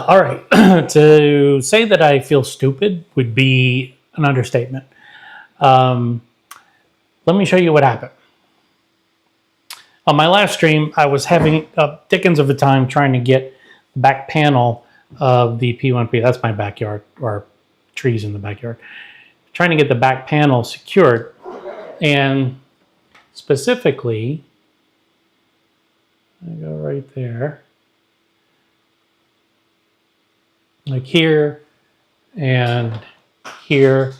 All right. To say that I feel stupid would be an understatement. Um, Let me show you what happened. On my last stream, I was having a dickens of a time trying to get the back panel of the P1P. That's my backyard, or trees in the backyard. Trying to get the back panel secured. And specifically, I go right there. Like here and here.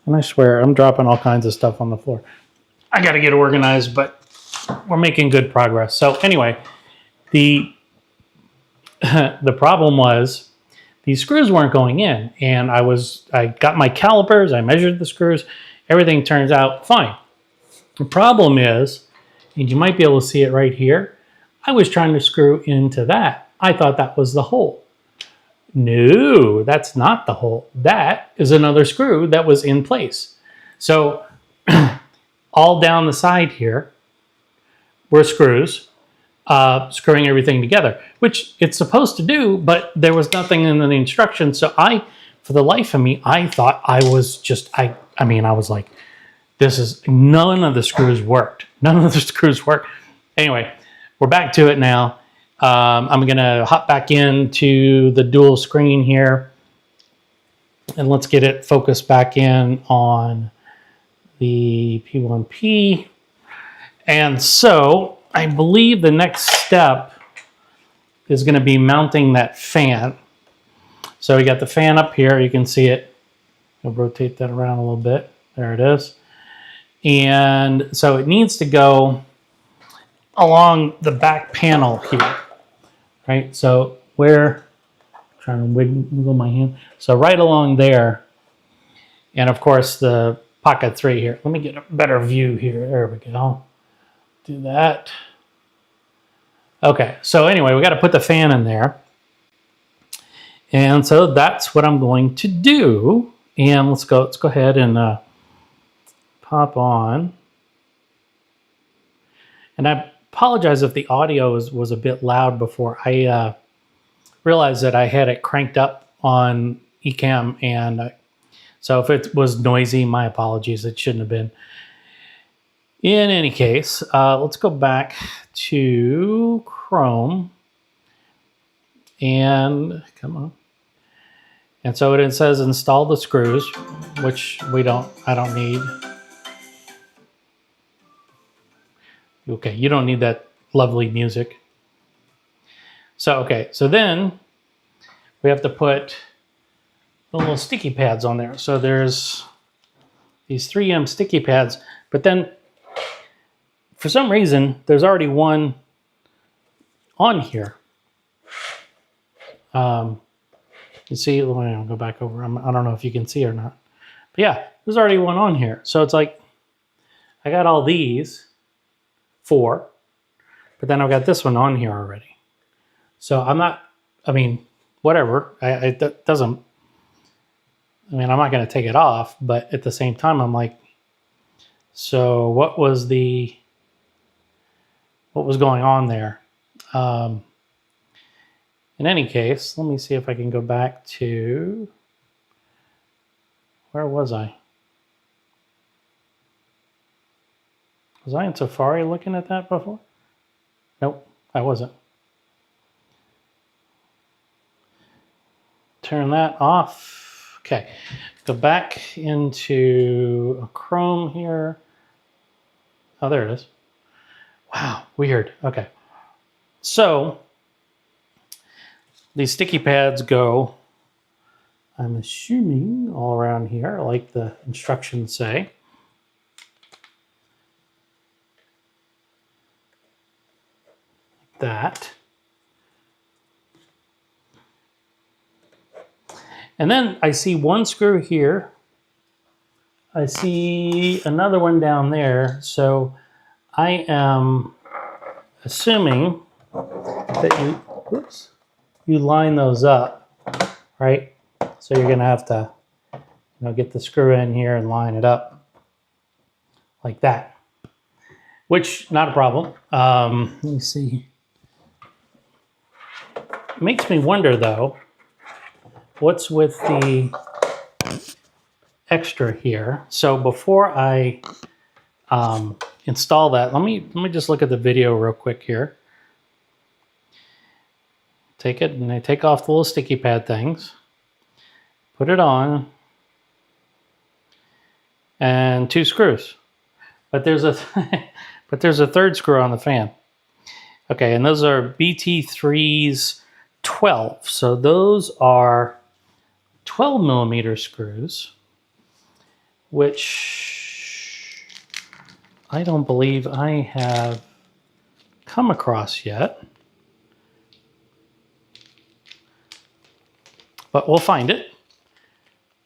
And I swear, I'm dropping all kinds of stuff on the floor. I got to get organized, but we're making good progress. So anyway, the problem was these screws weren't going in, and I got my calipers, I measured the screws, everything turns out fine. The problem is, and you might be able to see it right here, I was trying to screw into that. I thought that was the hole. No, that's not the hole. That is another screw that was in place. So all down the side here were screws screwing everything together, which it's supposed to do, but there was nothing in the instructions. So for the life of me, I thought I was just, I was like, none of the screws worked. None of the screws worked. Anyway, we're back to it now. I'm going to hop back into the dual screen here, and let's get it focused back in on the P1P. And so I believe the next step is going to be mounting that fan. So we got the fan up here. You can see it. I'll rotate that around a little bit. There it is. And so it needs to go along the back panel here, right? So I'm trying to wiggle my hand. So right along there. And of course the pocket's right here. Let me get a better view here. There we go. Do that. Okay, so anyway, we got to put the fan in there. And so that's what I'm going to do. And let's go ahead and pop on. And I apologize if the audio was a bit loud before. I realized that I had it cranked up on Ecamm, and so if it was noisy, my apologies. It shouldn't have been. In any case, let's go back to Chrome, and come on. And so it says install the screws, which I don't need. Okay, you don't need that lovely music. So, okay, so then we have to put the little sticky pads on there. So there's these 3M sticky pads, but then for some reason, there's already one on here. You see, I'll go back over. I don't know if you can see or not. But yeah, there's already one on here. So it's like, I got all these 4, but then I've got this one on here already. So I'm not, whatever. It doesn't, I'm not going to take it off, but at the same time, I'm like, so what was going on there? In any case, let me see if I can go back to, where was I? Was I in Safari looking at that before? Nope, I wasn't. Turn that off. Okay, go back into Chrome here. Oh, there it is. Wow, weird. Okay, so these sticky pads go, I'm assuming, all around here, like the instructions say. That. And then I see one screw here. I see another one down there. So I am assuming that you line those up, right? So you're gonna have to, get the screw in here and line it up like that, which not a problem. Let me see. makes me wonder though, what's with the extra here. So before I install that, let me just look at the video real quick here. Take it and I take off the little sticky pad things, put it on, and 2 screws. But there's a but there's a 3rd screw on the fan. Okay, and those are BT3's 12. So those are 12 millimeter screws, which I don't believe I have come across yet. But we'll find it.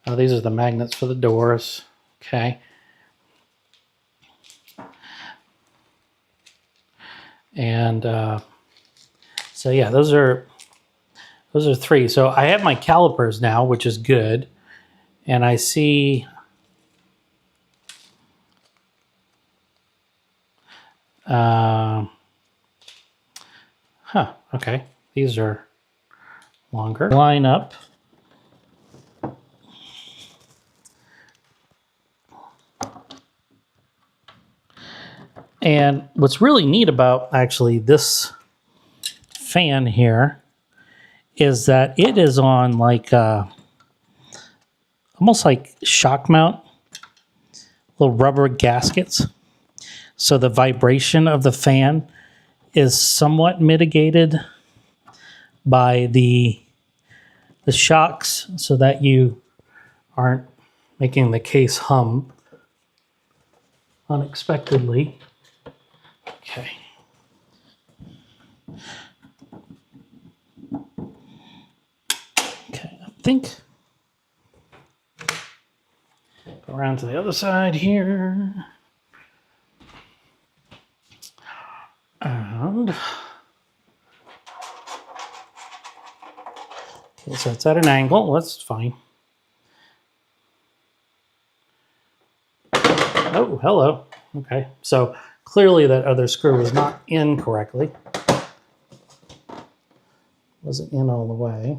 Oh, these are the magnets for the doors. Okay. And so yeah, those are 3. So I have my calipers now, which is good. And I see okay. These are longer. Line up. And what's really neat about actually this fan here is that it is on like almost like shock mount, little rubber gaskets. So the vibration of the fan is somewhat mitigated by the shocks so that you aren't making the case hum unexpectedly. Okay. Okay, I think go around to the other side here. And okay, so it's at an angle. That's fine. Oh, hello. Okay, so clearly that other screw was not in correctly. Wasn't in all the way.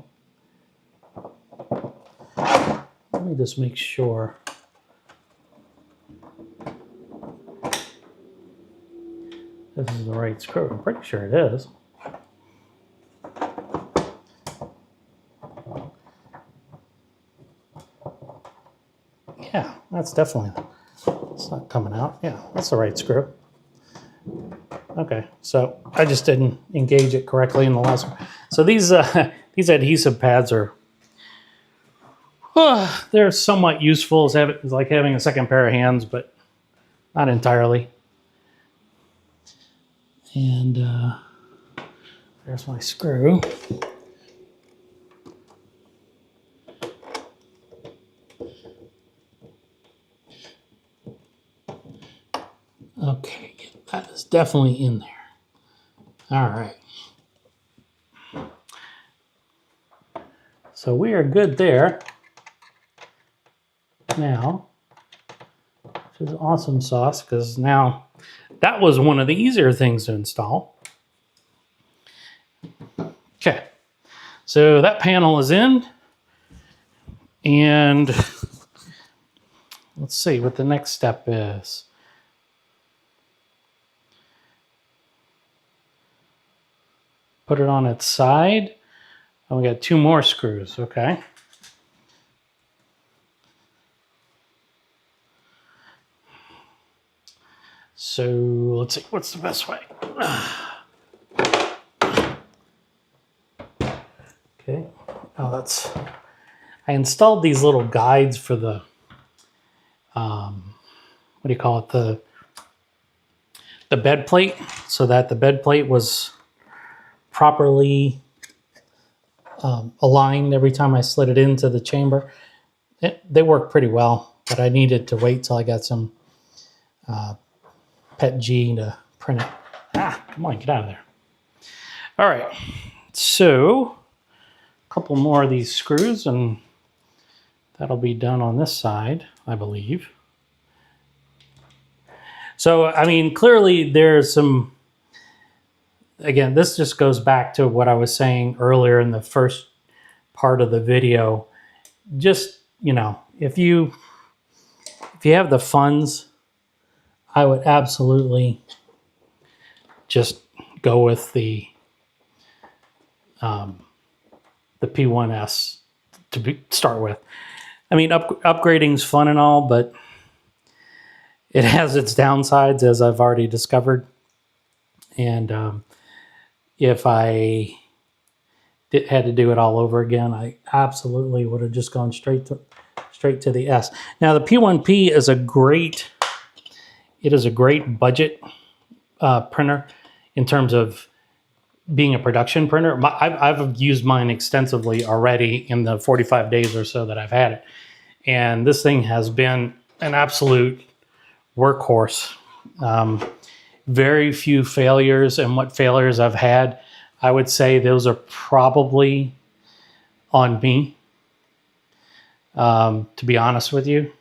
Let me just make sure. This is the right screw. I'm pretty sure it is. Yeah, that's definitely, it's not coming out. Yeah, that's the right screw. Okay, so I just didn't engage it correctly in the last one. So these adhesive pads are, they're somewhat useful. It's like having a second pair of hands, but not entirely. And there's my screw. Okay, that is definitely in there. All right. So we are good there. Now, which is awesome sauce, because now that was one of the easier things to install. Okay, so that panel is in. And let's see what the next step is. Put it on its side. And we got 2 more screws, okay? So let's see, what's the best way? Okay, oh, I installed these little guides for the, what do you call it? The bed plate, so that the bed plate was properly aligned every time I slid it into the chamber. They work pretty well, but I needed to wait till I got some PET G to print it. Come on, get out of there. All right, so a couple more of these screws and that'll be done on this side, I believe. So, I mean, clearly there's some again, this just goes back to what I was saying earlier in the first part of the video. Just, you know, if you have the funds, I would absolutely just go with the P1S to start with. I mean, upgrading's fun and all, but it has its downsides, as I've already discovered. And if I had to do it all over again, I absolutely would have just gone straight to the S. Now, the P1P is a great budget printer in terms of being a production printer. I've used mine extensively already in the 45 days or so that I've had it. And this thing has been an absolute workhorse. Very few failures, and what failures I've had, I would say those are probably on me. To be honest with you,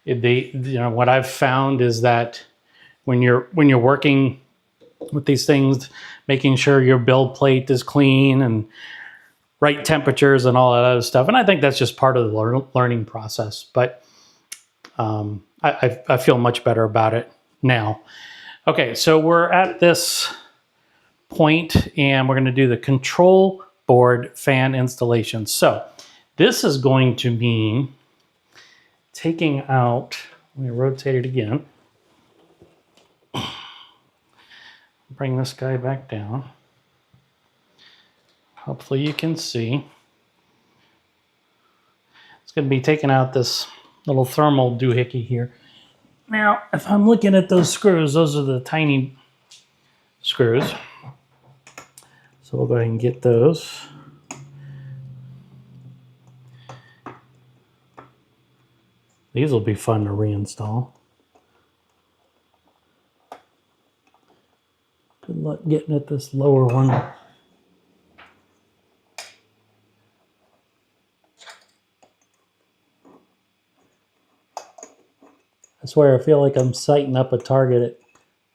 what I've found is that when you're working with these things, making sure your build plate is clean and right temperatures and all that other stuff. And I think that's just part of the learning process. But I feel much better about it now. Okay, so we're at this point and we're going to do the control board fan installation. So this is going to mean taking out, let me rotate it again. Bring this guy back down. Hopefully you can see. It's going to be taking out this little thermal doohickey here. Now, if I'm looking at those screws, those are the tiny screws. So we'll go ahead and get those. These will be fun to reinstall. Good luck getting at this lower one. I swear, I feel like I'm sighting up a target at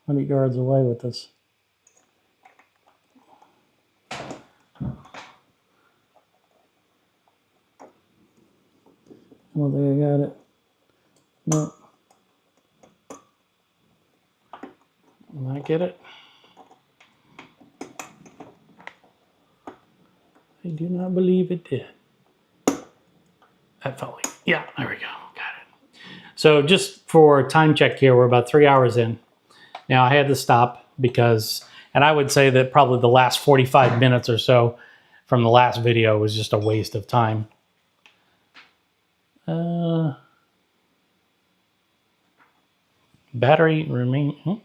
100 yards away with this. I don't think I got it. No. Did I get it? I do not believe it did. That felt like, yeah, there we go. Got it. So just for time check here, we're about 3 hours in. Now I had to stop because, and I would say that probably the last 45 minutes or so from the last video was just a waste of time. Battery remain.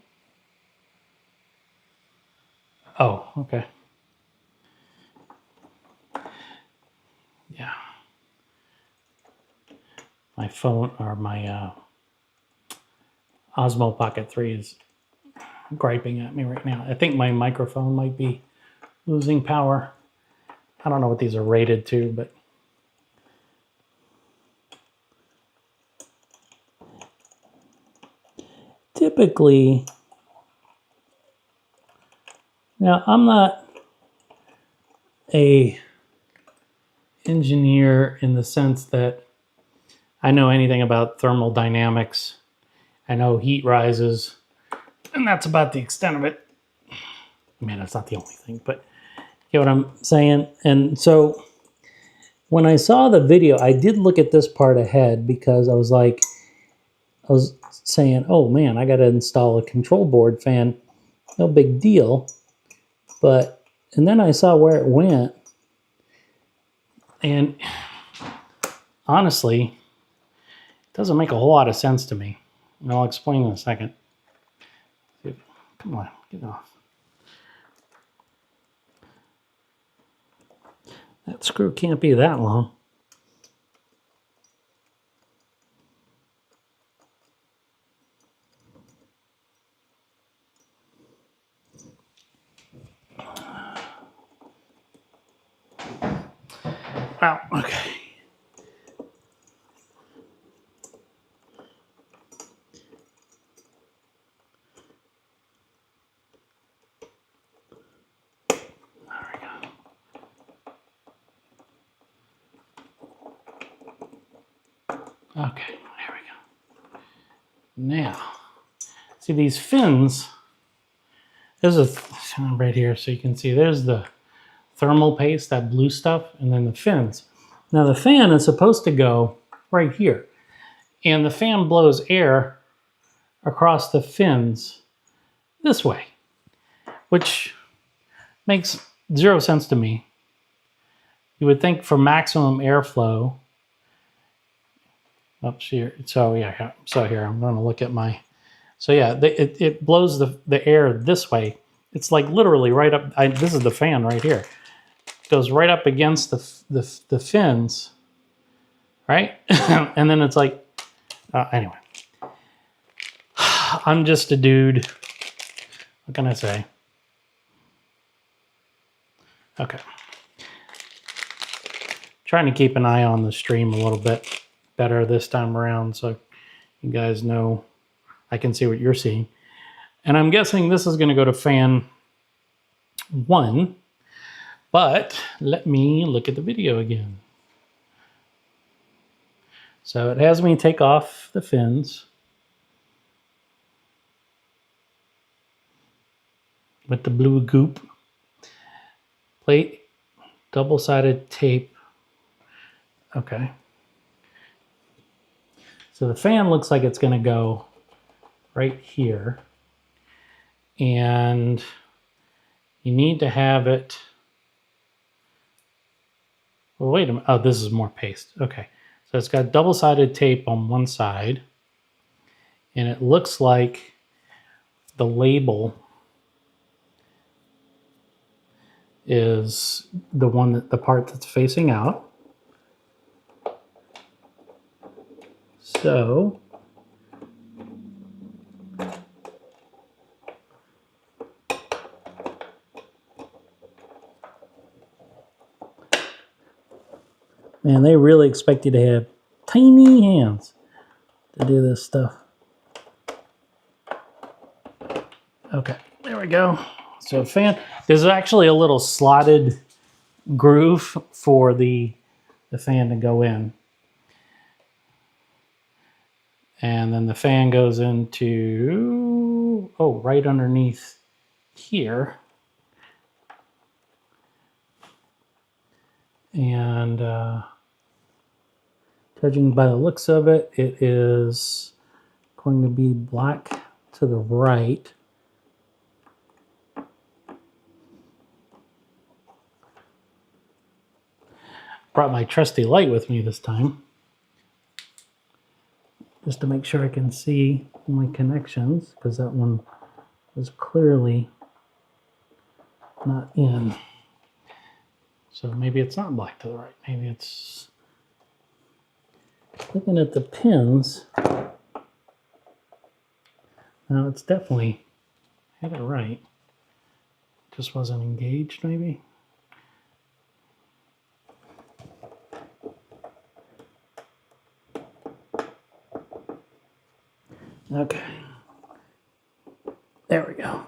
Oh, okay. Yeah. My phone, or my Osmo Pocket 3 is griping at me right now. I think my microphone might be losing power. I don't know what these are rated to, but typically, now I'm not a engineer in the sense that I know anything about thermal dynamics. I know heat rises, and that's about the extent of it. I mean, that's not the only thing, but you know what I'm saying? And so when I saw the video, I did look at this part ahead because I was like, I was saying, oh man, I got to install a control board fan. No big deal. But, and then I saw where it went. And honestly, it doesn't make a whole lot of sense to me. And I'll explain in a second. Come on, get off. That screw can't be that long. Wow, okay. Okay, there we go. Now, see these fins, there's a right here so you can see there's the thermal paste, that blue stuff, and then the fins. Now the fan is supposed to go right here, and the fan blows air across the fins this way, which makes zero sense to me. You would think for maximum airflow, oops, here, so yeah, so here, I'm going to look at my, so yeah, it blows the air this way. It's like literally right up, this is the fan right here. It goes right up against the fins, right? And then it's like, anyway. I'm just a dude. What can I say? Okay. Trying to keep an eye on the stream a little bit better this time around so you guys know I can see what you're seeing. And I'm guessing this is going to go to fan 1, but let me look at the video again. So it has me take off the fins with the blue goop. Plate, double-sided tape. Okay. So the fan looks like it's going to go right here. And you need to have it. Well, wait a minute. Oh, this is more paste. Okay. So it's got double-sided tape on one side. And it looks like the label is the one that the part that's facing out. So man, they really expect you to have tiny hands to do this stuff. Okay, there we go. So fan, there's actually a little slotted groove for the fan to go in. And then the fan goes into, oh, right underneath here. And judging by the looks of it, it is going to be black to the right. Brought my trusty light with me this time, just to make sure I can see my connections, because that one was clearly not in. So maybe it's not black to the right. Maybe it's, looking at the pins, now it's definitely, I had it right. Just wasn't engaged maybe. Okay, there we go.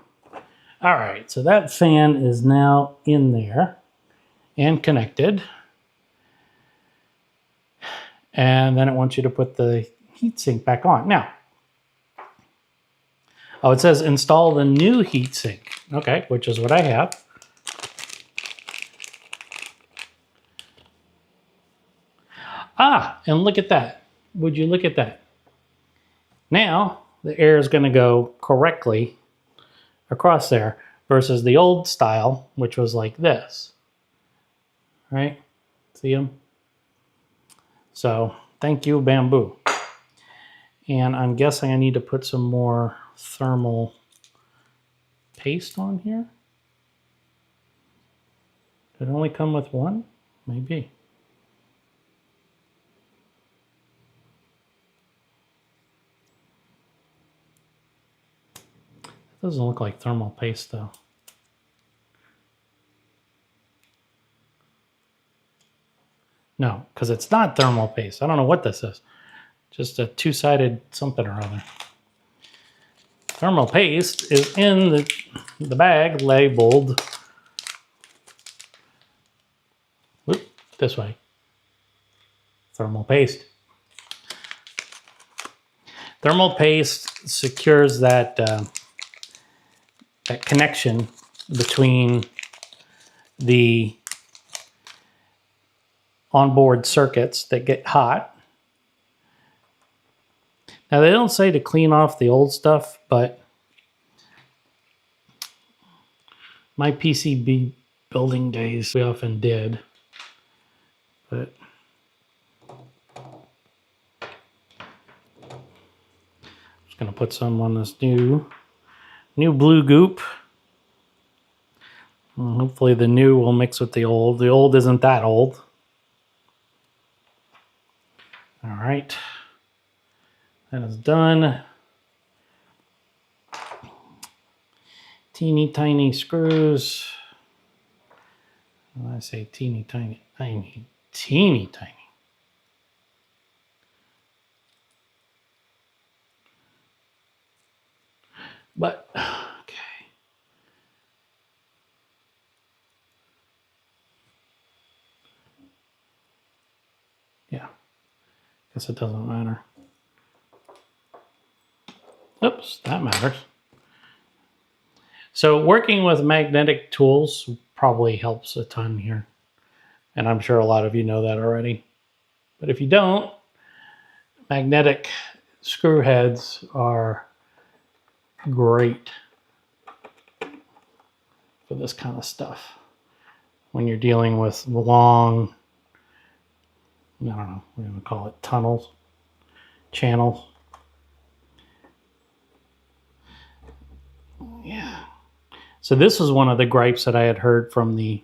All right, so that fan is now in there and connected. And then it wants you to put the heatsink back on. Now, oh, it says install the new heatsink. Okay, which is what I have. Ah, and look at that. Would you look at that? Now, the air is going to go correctly across there versus the old style, which was like this. Right? See them? So, thank you, Bambu. And I'm guessing I need to put some more thermal paste on here. Did it only come with one? Maybe. Doesn't look like thermal paste though. No, because it's not thermal paste. I don't know what this is. Just a two-sided something or other. Thermal paste is in the bag labeled, whoop, this way. Thermal paste. Thermal paste secures that that connection between the onboard circuits that get hot. Now they don't say to clean off the old stuff, but my PCB building days, we often did. But just gonna put some on this new blue goop. And hopefully the new will mix with the old. The old isn't that old. All right, that is done. Teeny tiny screws. When I say teeny tiny, I mean teeny tiny. But, okay. Yeah, guess it doesn't matter. Oops, that matters. So working with magnetic tools probably helps a ton here. And I'm sure a lot of you know that already. But if you don't, magnetic screw heads are great for this kind of stuff. When you're dealing with long, I don't know, what do you call it, tunnels, channels. Yeah. So this was one of the gripes that I had heard from the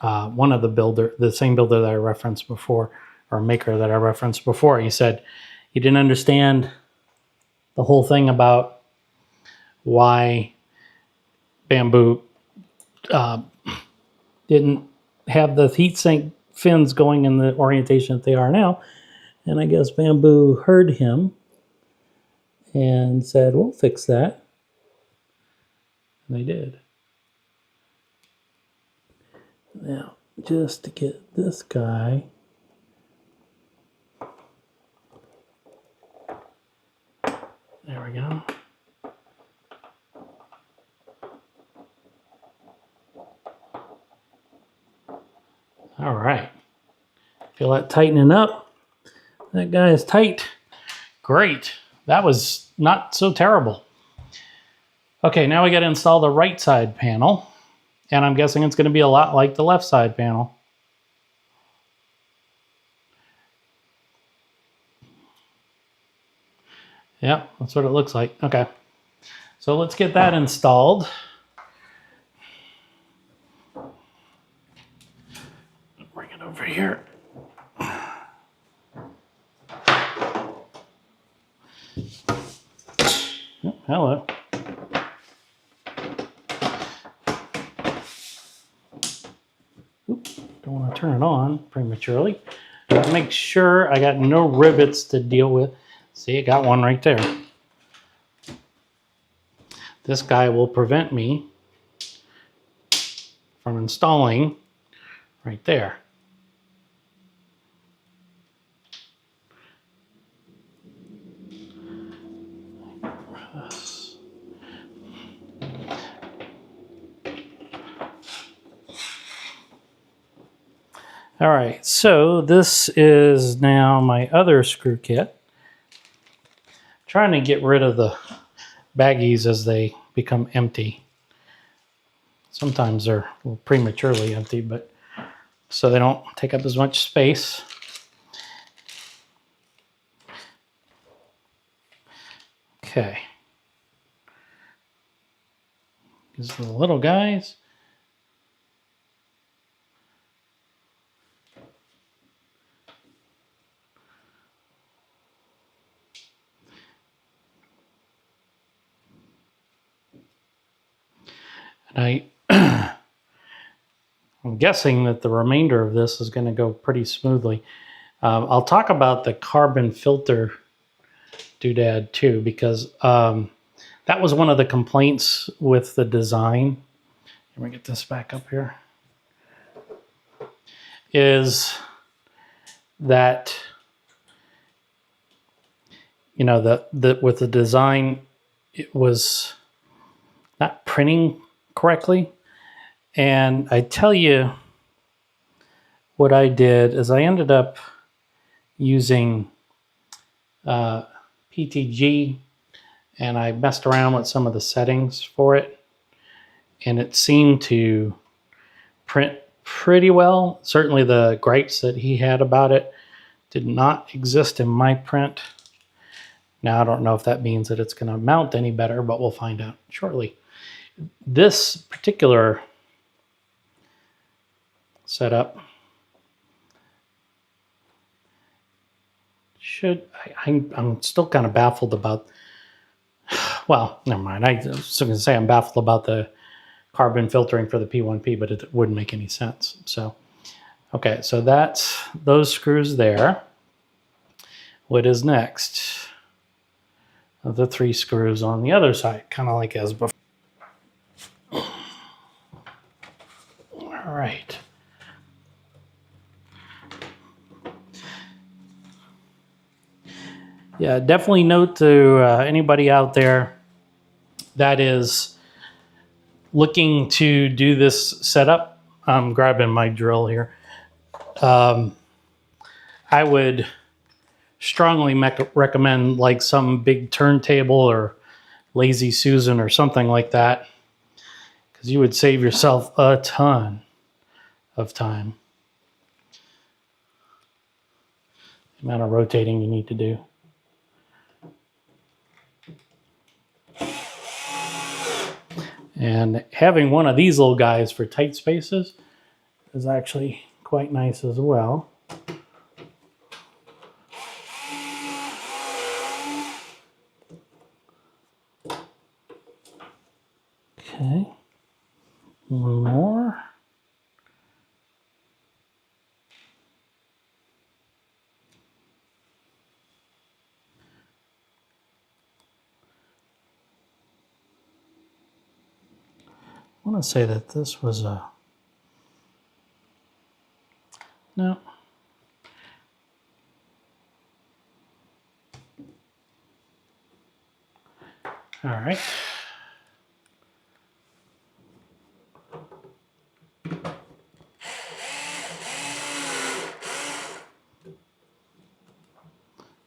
one of the same builder that I referenced before, or maker that I referenced before. He said he didn't understand the whole thing about why Bambu didn't have the heatsink fins going in the orientation that they are now. And I guess Bambu heard him and said, we'll fix that. And they did. Now, just to get this guy, there we go. All right. Feel that tightening up? That guy is tight. Great. That was not so terrible. Okay, now we got to install the right side panel. And I'm guessing it's going to be a lot like the left side panel. Yep, that's what it looks like. Okay, so let's get that installed. Bring it over here. Oh, hello. Oops, don't want to turn it on prematurely. Make sure I got no rivets to deal with. See, I got one right there. This guy will prevent me from installing right there. All right, so this is now my other screw kit. Trying to get rid of the baggies as they become empty. Sometimes they're a little prematurely empty, but so they don't take up as much space. Okay. These are the little guys. And I'm guessing that the remainder of this is going to go pretty smoothly. I'll talk about the carbon filter doodad too, because that was one of the complaints with the design. Let me get this back up here. Is that you know, the with the design, it was not printing correctly. And I tell you, what I did is I ended up using PTG, and I messed around with some of the settings for it, and it seemed to print pretty well. Certainly the gripes that he had about it did not exist in my print. Now, I don't know if that means that it's going to mount any better, but we'll find out shortly. This particular setup I'm still kind of baffled about, well, never mind. I was still going to say I'm baffled about the carbon filtering for the P1P, but it wouldn't make any sense. So, okay, so that's those screws there. What is next? The 3 screws on the other side, kind of like as before. All right. Yeah, definitely note to anybody out there that is looking to do this setup. I'm grabbing my drill here. I would strongly recommend like some big turntable or Lazy Susan or something like that, because you would save yourself a ton of time. The amount of rotating you need to do. And having one of these little guys for tight spaces is actually quite nice as well. Okay, one more. I want to say that this was a, no. All right.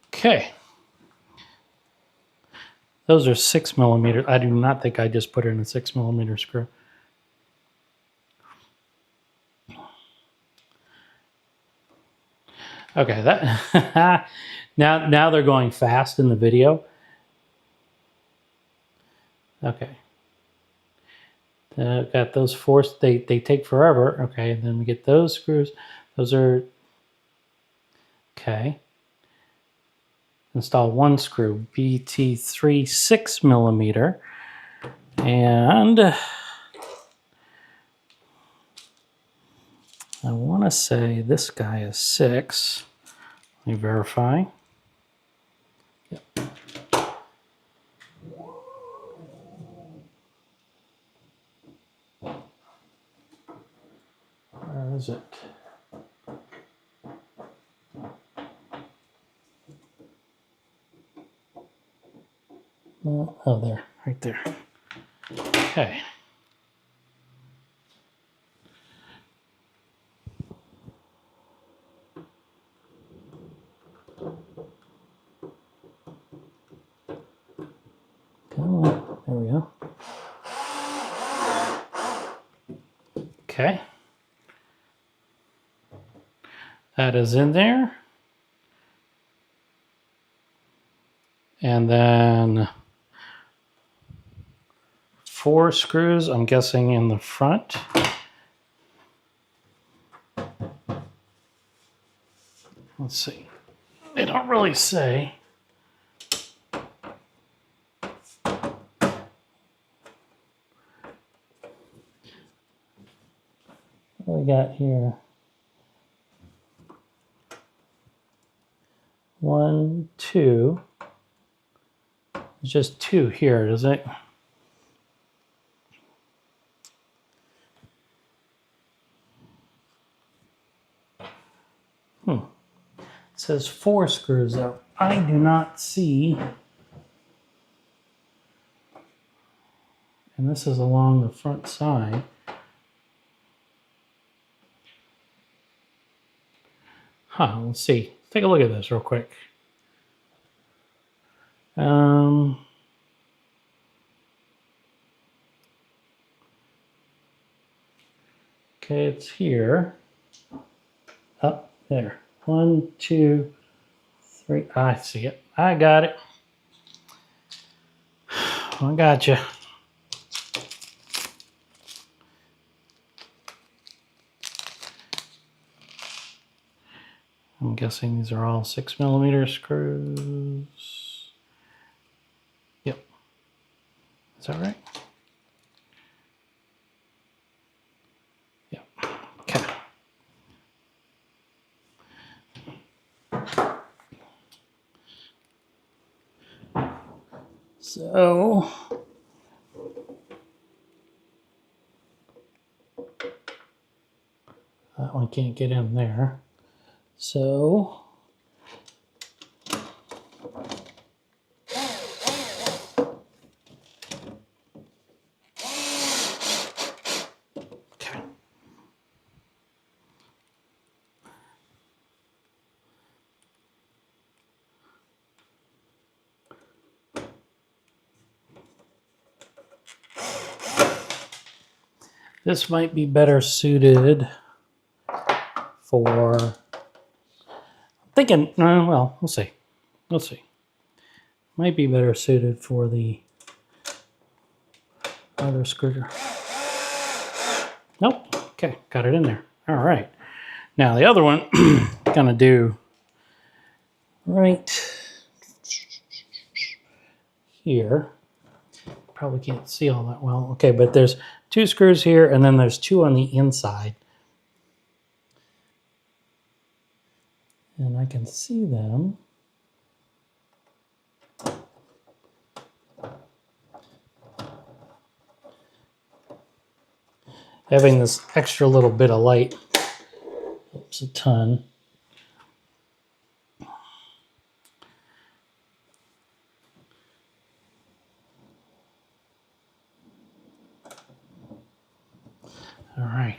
Okay. Those are 6mm. I do not think I just put in a 6mm screw. Okay, that now they're going fast in the video. Okay. Got those 4, they take forever. Okay, and then we get those screws. Those are, okay. Install 1 screw, BT3 6mm. And I want to say this guy is 6. Let me verify. Yep. Where is it? Oh, there, right there. Okay. Come on, there we go. Okay. That is in there. And then 4 screws, I'm guessing, in the front. Let's see. They don't really say. What we got here? 1, 2. There's just 2 here, does it? It says 4 screws out. I do not see, and this is along the front side. Let's see. Take a look at this real quick. Okay, it's here. Up there. 1, 2, 3. I see it. I got it. I got you. I'm guessing these are all 6mm screws. Yep. Is that right? Yep. Okay. So that one can't get in there. So okay. This might be better suited for, I'm thinking, well, we'll see. We'll see. Might be better suited for the other screwdriver. Nope. Okay, got it in there. All right. Now the other one, gonna do right here. Probably can't see all that well. Okay, but there's 2 screws here, and then there's 2 on the inside. And I can see them. Having this extra little bit of light helps a ton. All right.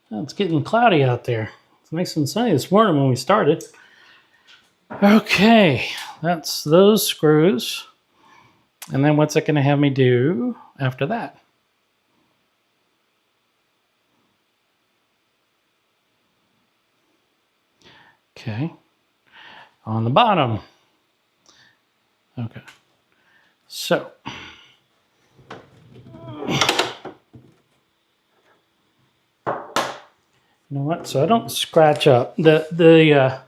Well, it's getting cloudy out there. It's nice and sunny this morning when we started. Okay, that's those screws. And then what's it going to have me do after that? Okay, on the bottom. Okay, so you know what? So I don't scratch up. The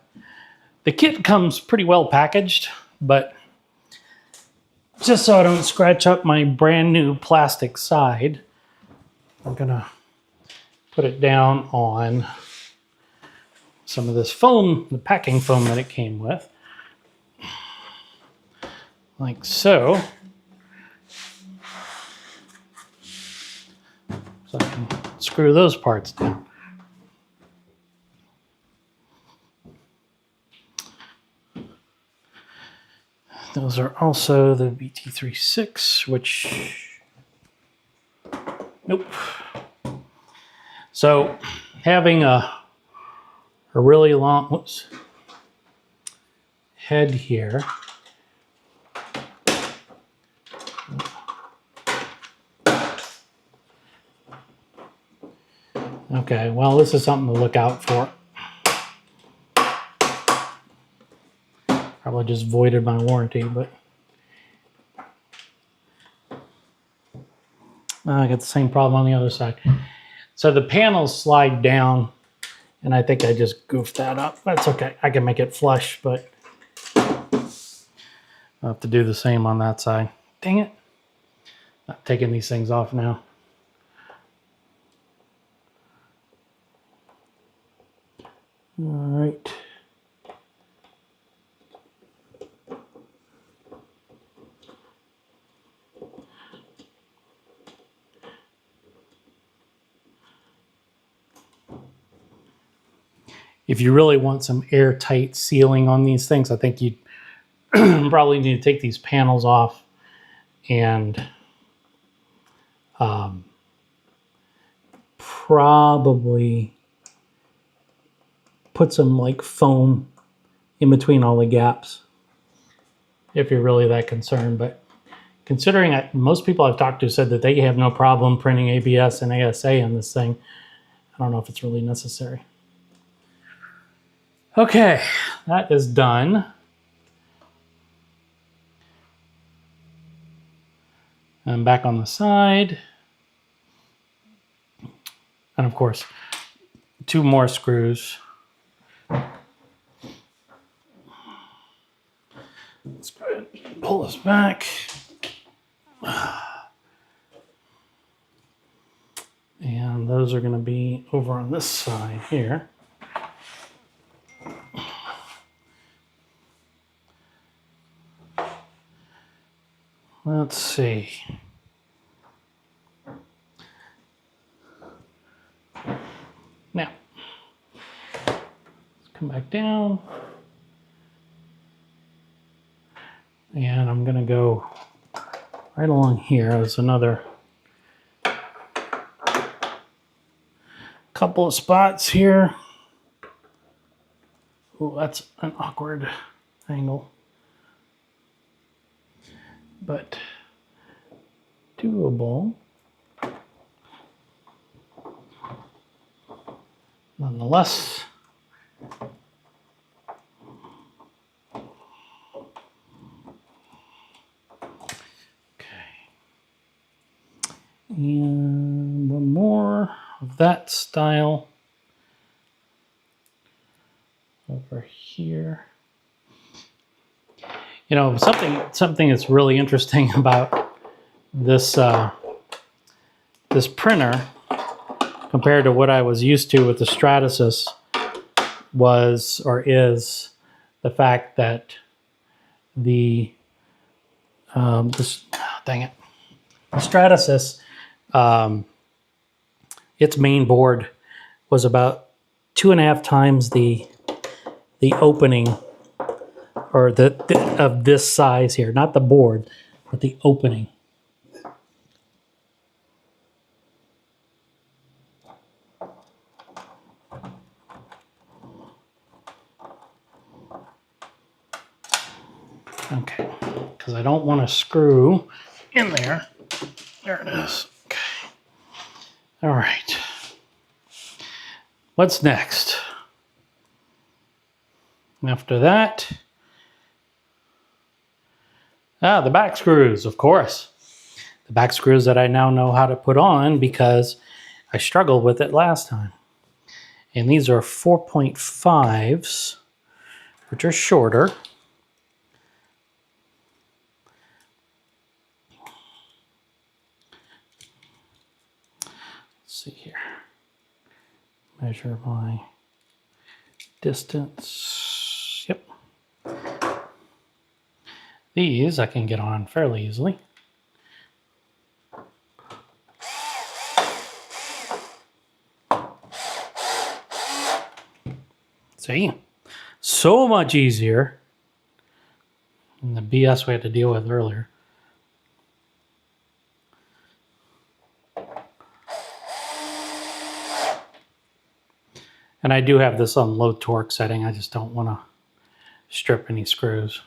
kit comes pretty well packaged, but just so I don't scratch up my brand new plastic side, I'm gonna put it down on some of this foam, the packing foam that it came with, like so. So I can screw those parts down. Those are also the BT36, which, nope. So having a really long head here. Okay, well, this is something to look out for. Probably just voided my warranty, but I got the same problem on the other side. So the panels slide down, and I think I just goofed that up. That's okay. I can make it flush, but I'll have to do the same on that side. Dang it. Not taking these things off now. All right. if you really want some airtight sealing on these things, I think you probably need to take these panels off and probably put some like foam in between all the gaps if you're really that concerned. But considering most people I've talked to said that they have no problem printing ABS and ASA in this thing, I don't know if it's really necessary. Okay, that is done. I'm back on the side. And of course, 2 more screws. Let's go ahead and pull this back. And those are going to be over on this side here. Let's see. Now, let's come back down. And I'm going to go right along here. There's another couple of spots here. Oh, that's an awkward angle, but doable nonetheless. And one more of that style over here. You know, something that's really interesting about this this printer compared to what I was used to with the Stratasys was or is the fact that the dang it, the Stratasys, its main board was about 2.5 times the opening, or of this size here, not the board, but the opening. Okay, because I don't want to screw in there. There it is. Okay. All right. What's next? After that, the back screws, of course. The back screws that I now know how to put on because I struggled with it last time. And these are 4.5s, which are shorter. See here, measure my distance. Yep. These I can get on fairly easily. See, so much easier than the BS we had to deal with earlier. And I do have this on low torque setting. I just don't want to strip any screws.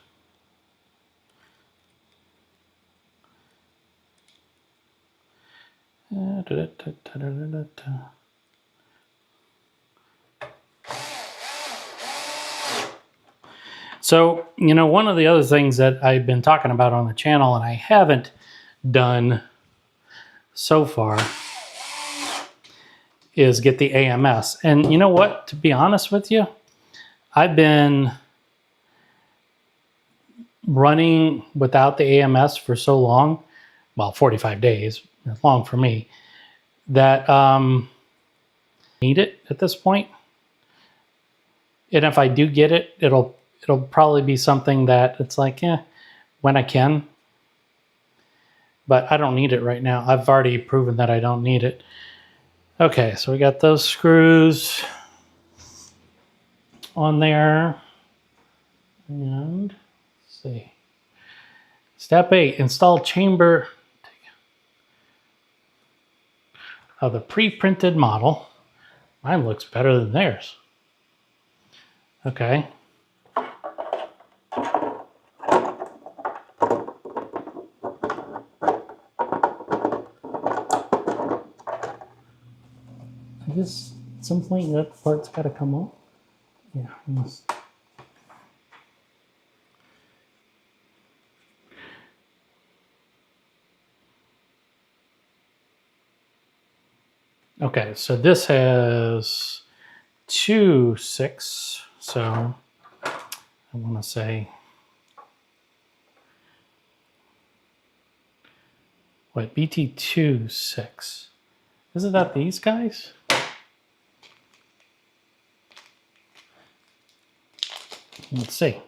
So, you know, one of the other things that I've been talking about on the channel and I haven't done so far is get the AMS. And you know what, to be honest with you, I've been running without the AMS for so long, well, 45 days, it's long for me, that I need it at this point. And if I do get it, it'll probably be something that it's like, when I can. But I don't need it right now. I've already proven that I don't need it. Okay, so we got those screws. on there. And let's see. Step 8, install chamber of the pre-printed model. Mine looks better than theirs. Okay. I guess at some point that part's got to come off. Yeah, I must. Okay, so this has 2 6, so I want to say, what, BT2 6. Isn't that these guys? Let's see.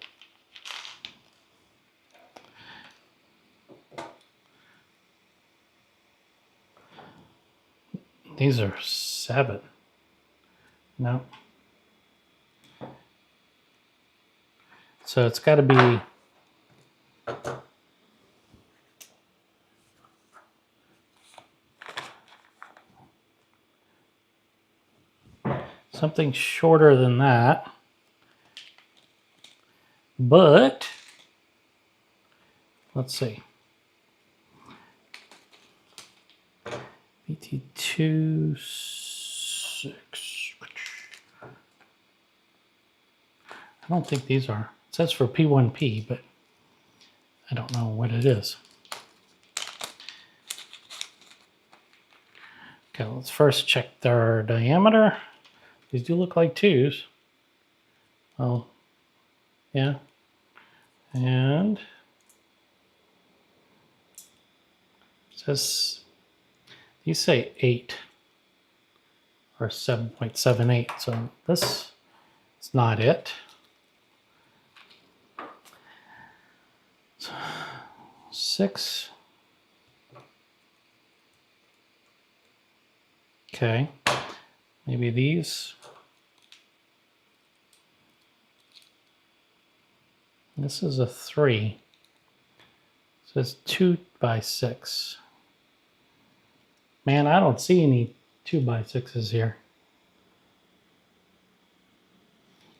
These are 7. No. So it's got to be something shorter than that. But let's see. BT2 6. I don't think these are. It says for P1P, but I don't know what it is. Okay, let's first check their diameter. These do look like 2s. Oh, yeah. And it says, these say 8 or 7.78. So this is not it. 6. Okay. Maybe these. This is a 3. It says 2 by 6. Man, I don't see any 2 by 6s here.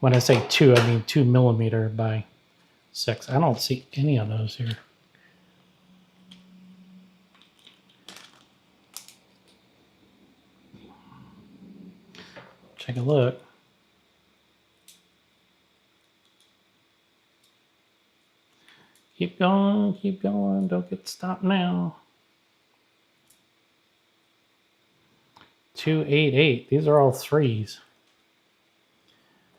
When I say 2, I mean 2 millimeter by 6. I don't see any of those here. Take a look. Keep going, don't get stopped now. 288, these are all 3s.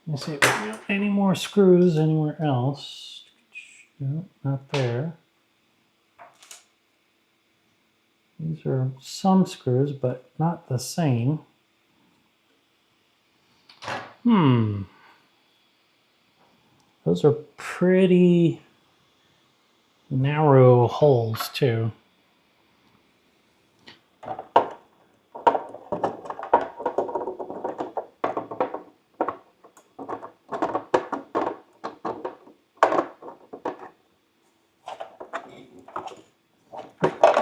Let's see if we got any more screws anywhere else. No, not there. These are some screws, but not the same. Those are pretty narrow holes too.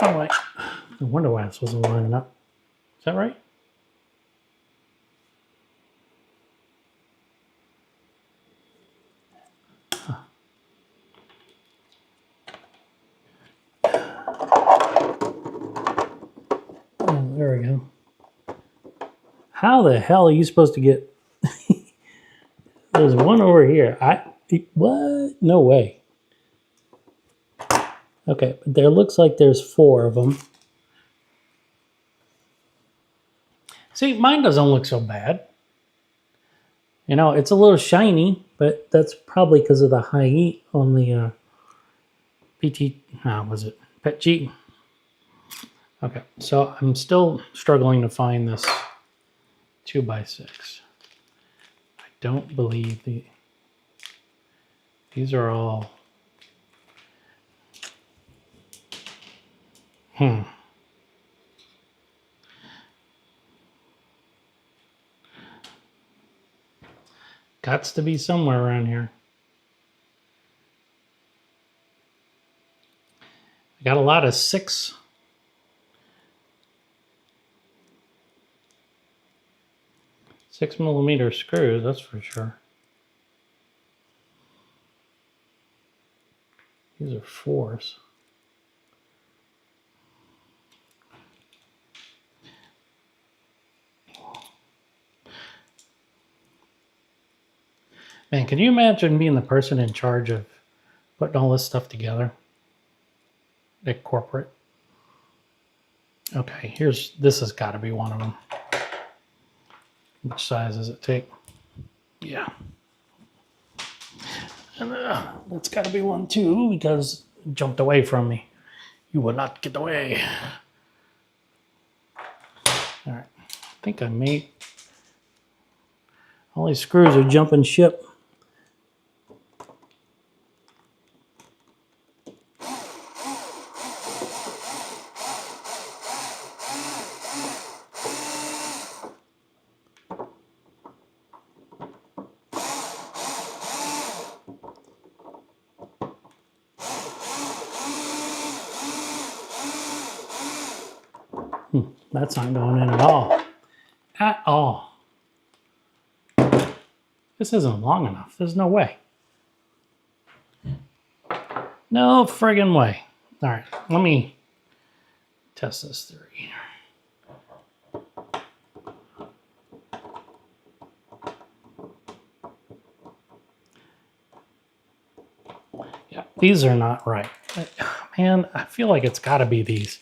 Oh wait, I wonder why this wasn't lining up. Is that right? Oh, there we go. How the hell are you supposed to get? There's one over here. What? No way. Okay, but there looks like there's 4 of them. See, mine doesn't look so bad. You know, it's a little shiny, but that's probably because of the high heat on the was it PETG? Okay, so I'm still struggling to find this 2 by 6. I don't believe these are all. Gots to be somewhere around here. I got a lot of 6mm screws, that's for sure. These are 4s. Man, can you imagine being the person in charge of putting all this stuff together at corporate? Okay, this has got to be one of them. Which size does it take? Yeah. And that's got to be one too, because it jumped away from me. You will not get away. All right, I think I made all these screws are jumping ship. That's not going in at all. At all. This isn't long enough. There's no way. No friggin' way. All right, let me test this theory. Yeah, these are not right. Man, I feel like it's got to be these.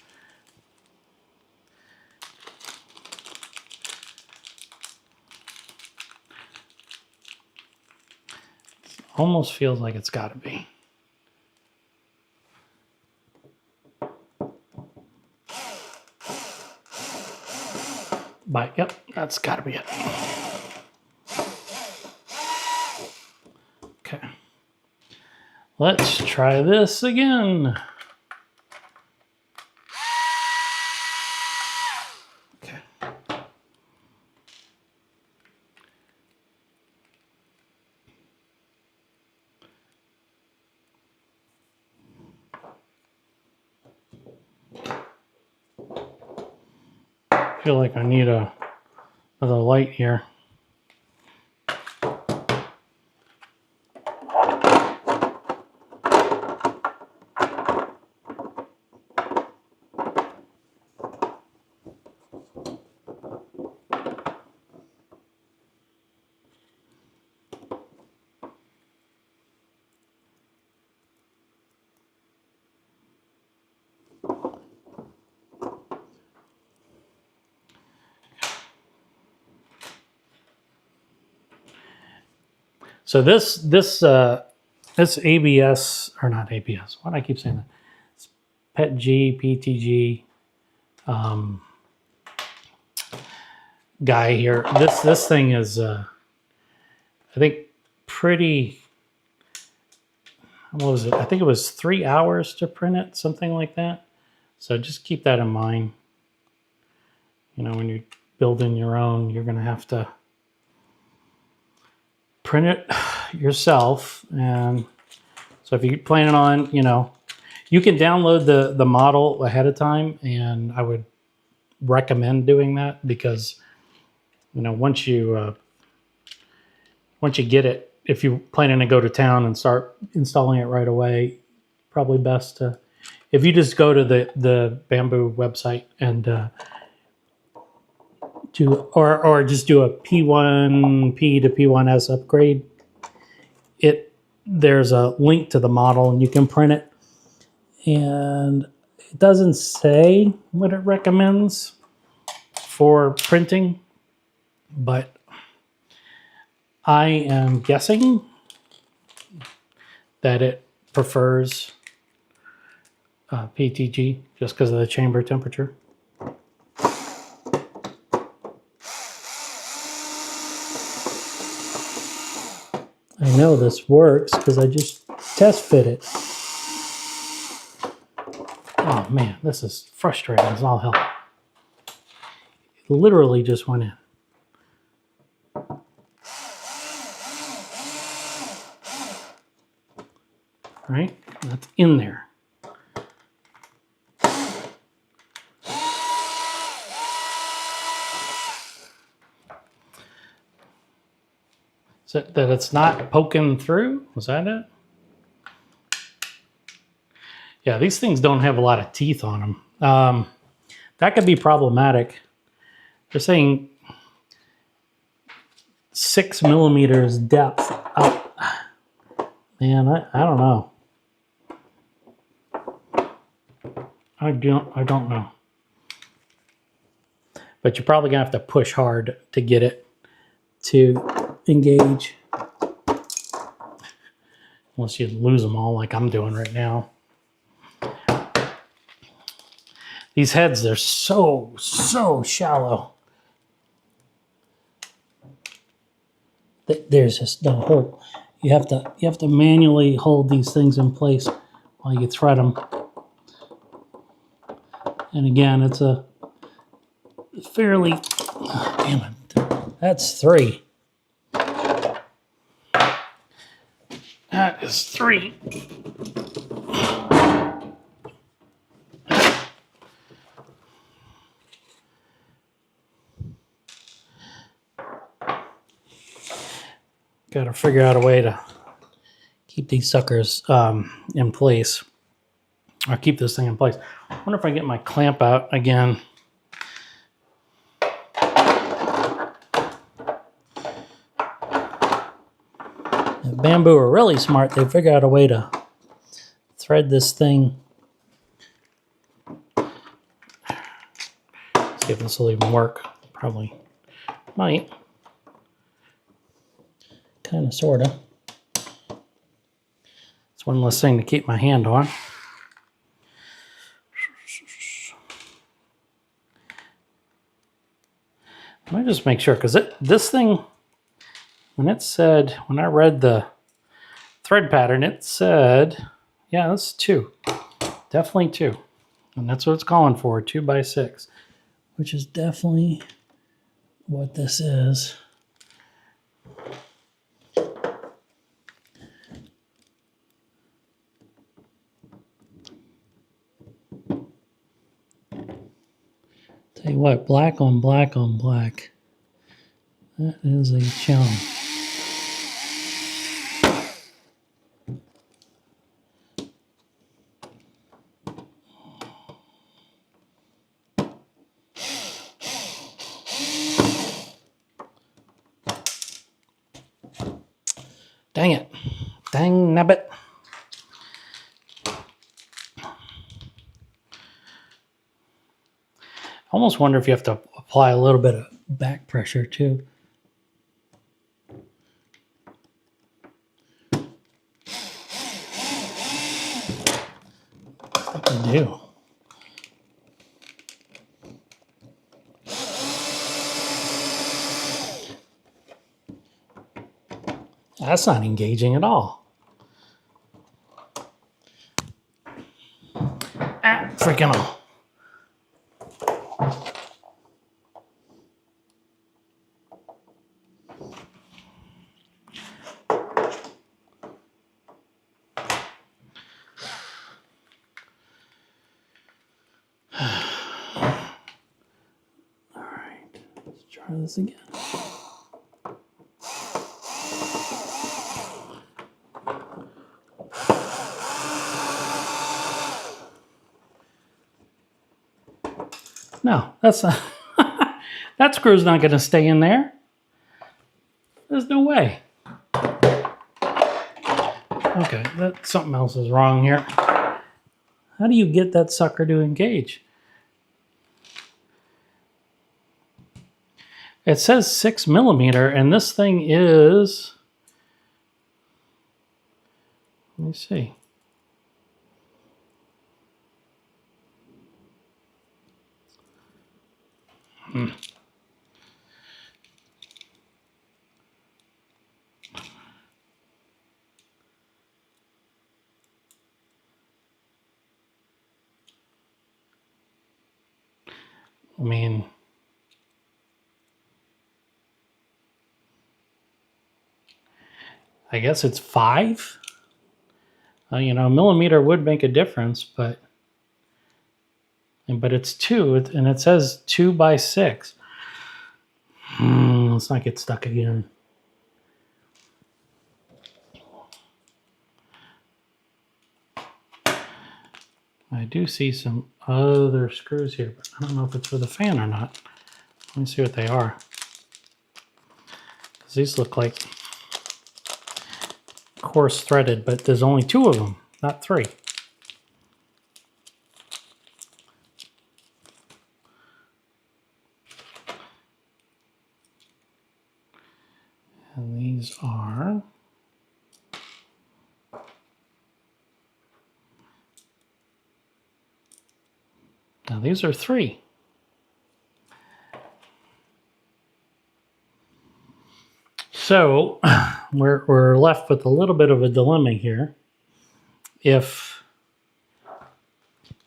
Almost feels like it's got to be. But yep, that's got to be it. Okay. Let's try this again. Okay. I feel like I need another light here. So this ABS, or not ABS, why do I keep saying that? It's PETG, PTG guy here. This thing is, I think, pretty, what was it? I think it was 3 hours to print it, something like that. So just keep that in mind. You know, when you're building your own, you're going to have to print it yourself. And so if you're planning on, you know, you can download the model ahead of time, and I would recommend doing that because, you know, once you get it, if you're planning to go to town and start installing it right away, probably best to, if you just go to the Bambu website and or just do a P1P to P1S upgrade. There's a link to the model and you can print it. And it doesn't say what it recommends for printing, but I am guessing that it prefers PTG just because of the chamber temperature. I know this works because I just test fit it. Oh man, this is frustrating as all hell. It literally just went in. right? That's in there. Is it that it's not poking through? Was that it? Yeah, these things don't have a lot of teeth on them. That could be problematic. They're saying 6 millimeters depth out. Man, I don't know. I don't know. But you're probably gonna have to push hard to get it to engage. Unless you lose them all like I'm doing right now. These heads, they're so shallow. There's just no hole. You have to manually hold these things in place while you thread them. And again, it's a fairly, damn it, that's 3. That is 3. Got to figure out a way to keep these suckers in place, or keep this thing in place. I wonder if I get my clamp out again. Bambu are really smart. They figure out a way to thread this thing. See if this will even work. Probably might. Kind of, sort of. It's one less thing to keep my hand on. Let me just make sure, because this thing, when I read the thread pattern, it said, yeah, that's 2. Definitely 2. And that's what it's calling for, 2 by 6, which is definitely what this is. Tell you what, black on black on black. That is a challenge. Dang it. Dang nabbit. I almost wonder if you have to apply a little bit of back pressure too. I think I do. That's not engaging at all. Ah, freaking hell. All right, let's try this again. No, that's not. That screw's not going to stay in there. There's no way. Okay, something else is wrong here. How do you get that sucker to engage? It says 6 millimeter, and this thing is, let me see. I mean, I guess it's 5. You know, a millimeter would make a difference, but it's 2, and it says 2 by 6. Let's not get stuck again. I do see some other screws here, but I don't know if it's for the fan or not. Let me see what they are. Because these look like coarse threaded, but there's only 2 of them, not 3. And these are... Now these are 3. So we're left with a little bit of a dilemma here. If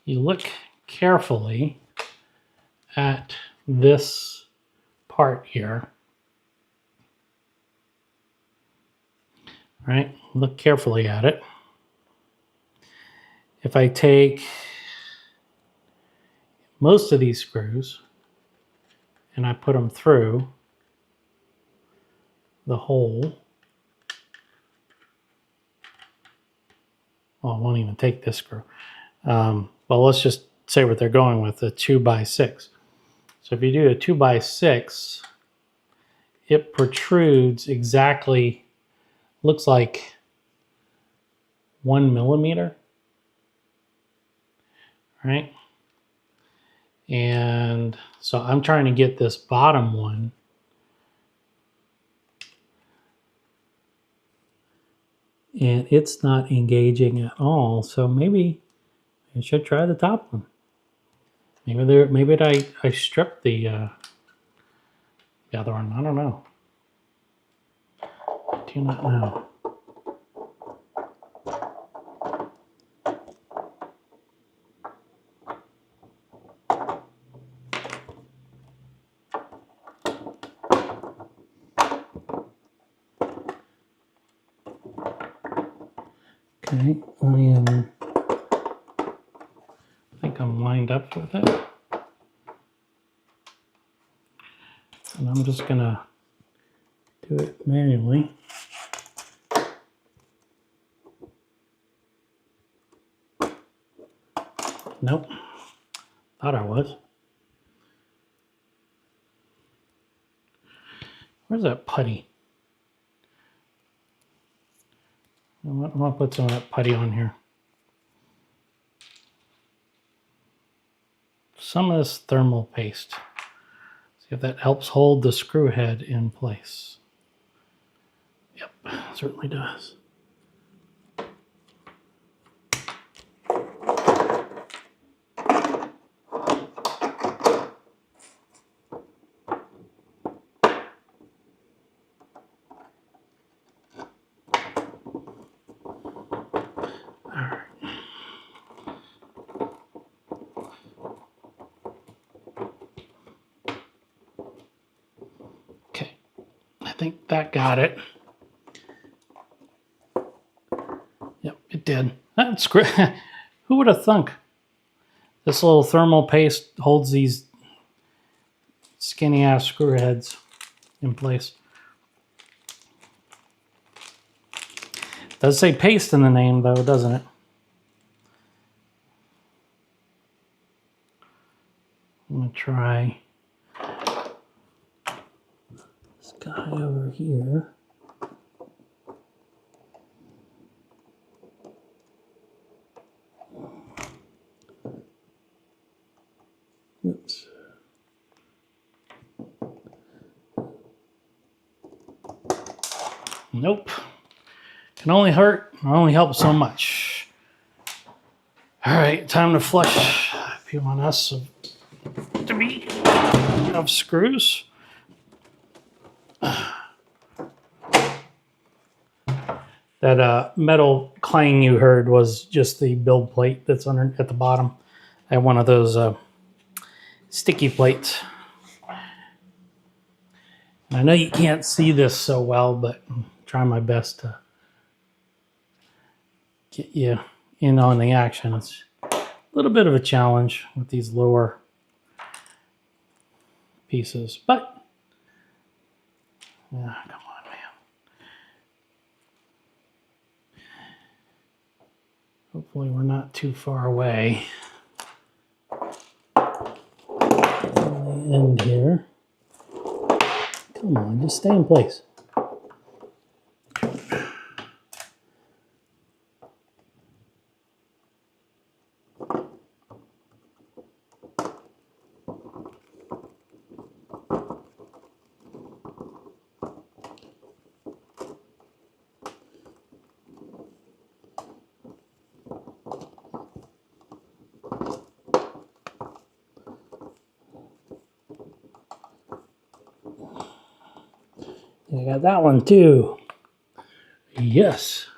you look carefully at this part here, right? Look carefully at it. If I take most of these screws and I put them through the hole, well, I won't even take this screw. Well, let's just say what they're going with, a 2 by 6. So if you do a 2 by 6, it protrudes exactly, looks like 1 millimeter, right? And so I'm trying to get this bottom one and it's not engaging at all. So maybe I should try the top one. Maybe I stripped the other one. I don't know. I do not know. Okay, I think I'm lined up with it. And I'm just gonna do it manually. Nope, thought I was. Where's that putty? I'm gonna put some of that putty on here. Some of this thermal paste. See if that helps hold the screw head in place. Yep, certainly does. I think that got it. Yep, it did. That's great. Who would have thunk? This little thermal paste holds these skinny ass screw heads in place. It does say paste in the name though, doesn't it? I'm gonna try this guy over here. Oops. Nope. Can only hurt, only help so much. All right, time to flush P1S of screws. That metal clang you heard was just the build plate that's under at the bottom. I have one of those sticky plates. And I know you can't see this so well, but I'm trying my best to get you in on the action. It's a little bit of a challenge with these lower pieces, but yeah, come on, man. Hopefully we're not too far away from the end here. Come on, just stay in place. I got that one too. Yes.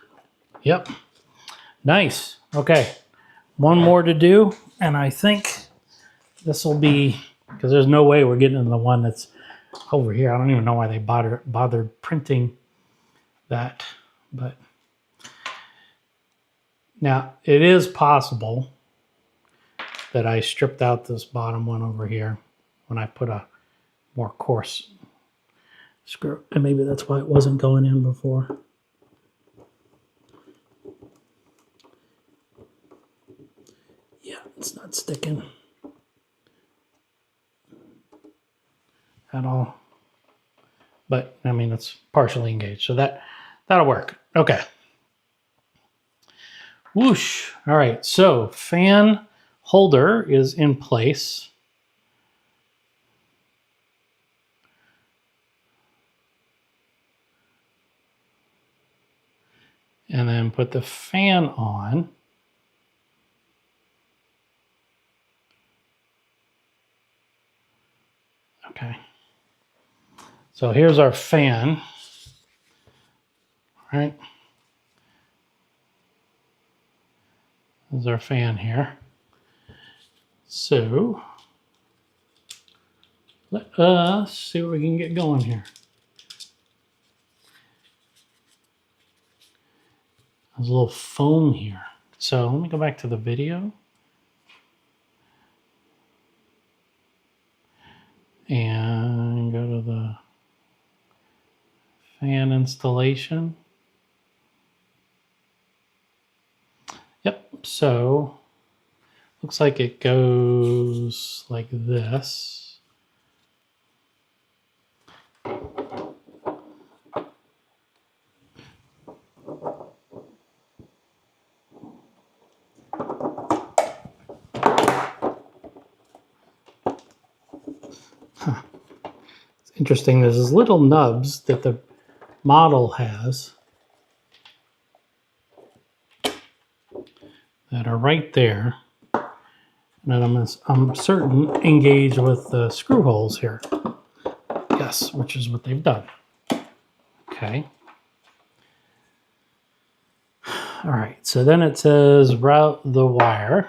Yep. Nice. Okay. One more to do, and I think this will be, because there's no way we're getting into the one that's over here. I don't even know why they bothered printing that, but now it is possible that I stripped out this bottom one over here when I put a more coarse screw, and maybe that's why it wasn't going in before. Yeah, it's not sticking at all. But I mean, it's partially engaged, so that'll work. Okay. Whoosh. All right, so fan holder is in place. And then put the fan on. Okay. So here's our fan. All right. There's our fan here. So let us see what we can get going here. There's a little foam here. So let me go back to the video. And go to the fan installation. Yep, so looks like it goes like this. Huh. It's interesting, there's these little nubs that the model has that are right there, and I'm certain engaged with the screw holes here. Yes, which is what they've done. Okay. All right, so then it says route the wire.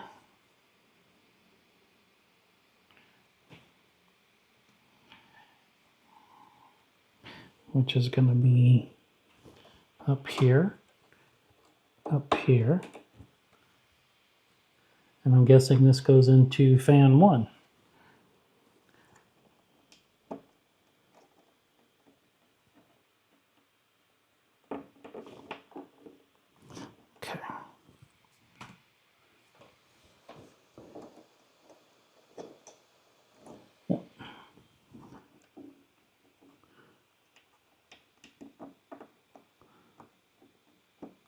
Which is going to be up here, and I'm guessing this goes into fan 1. Okay.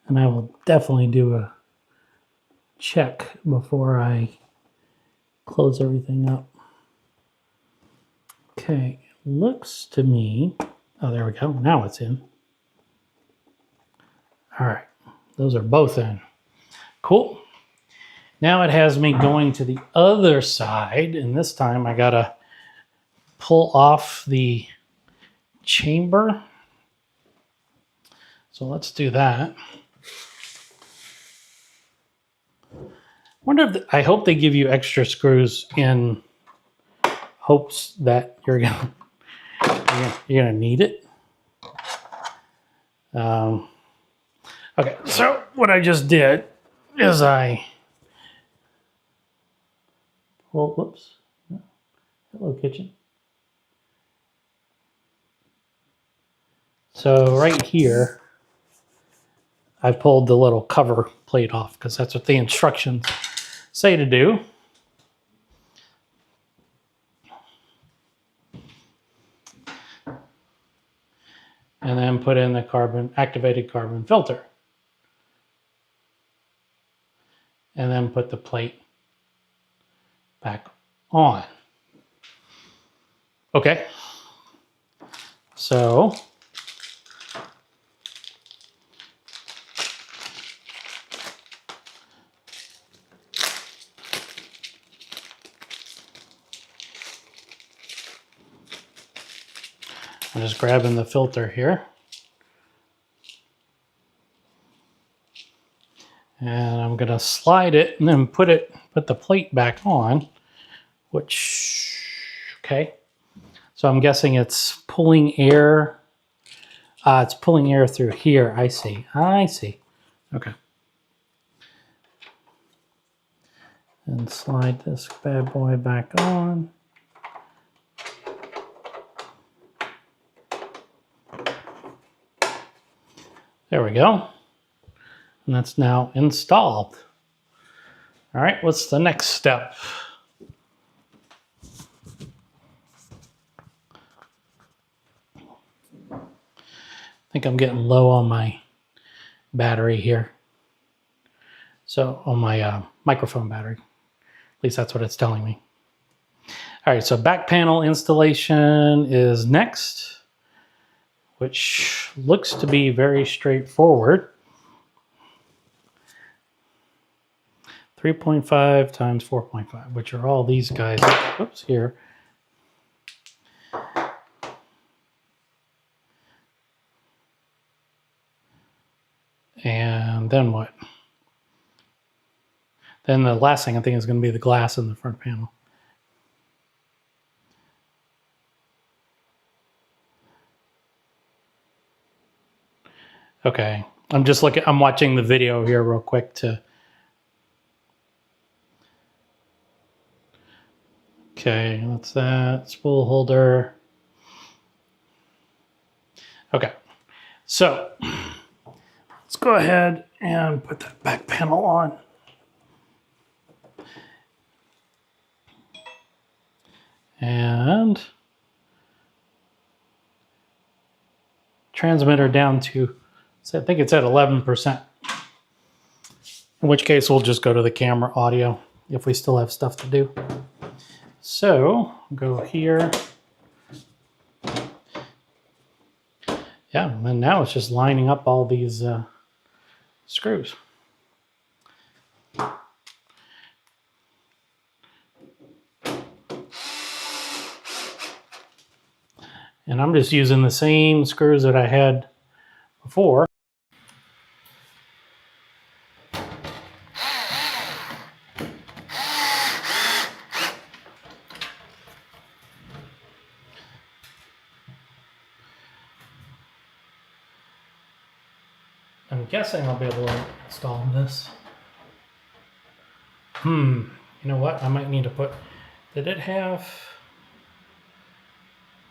And I will definitely do a check before I close everything up. Okay, looks to me, oh, there we go. Now it's in. All right, those are both in. Cool. Now it has me going to the other side, and this time I gotta pull off the chamber. So let's do that. Wonder if I hope they give you extra screws in hopes that you're gonna need it. Okay, so what I just did is whoops. Hello, kitchen. So right here, I pulled the little cover plate off because that's what the instructions say to do. And then put in the activated carbon filter. And then put the plate back on. Okay. So I'm just grabbing the filter here. And I'm gonna slide it and then put the plate back on, okay. So I'm guessing it's pulling air. It's pulling air through here. I see. Okay. And slide this bad boy back on. There we go. And that's now installed. All right, what's the next step? I think I'm getting low on my battery here. So on my microphone battery, at least that's what it's telling me. All right, so back panel installation is next, which looks to be very straightforward. 3.5 times 4.5, which are all these guys, oops, here. And then what? Then the last thing I think is going to be the glass in the front panel. Okay, I'm watching the video here real quick to. Okay, that's that spool holder. Okay, so let's go ahead and put that back panel on. And transmitter down to, so I think it's at 11%. In which case we'll just go to the camera audio if we still have stuff to do. So go here. Yeah, and then now it's just lining up all these screws. And I'm just using the same screws that I had before. I'm guessing I'll be able to install this. You know what? I might need to put, did it have,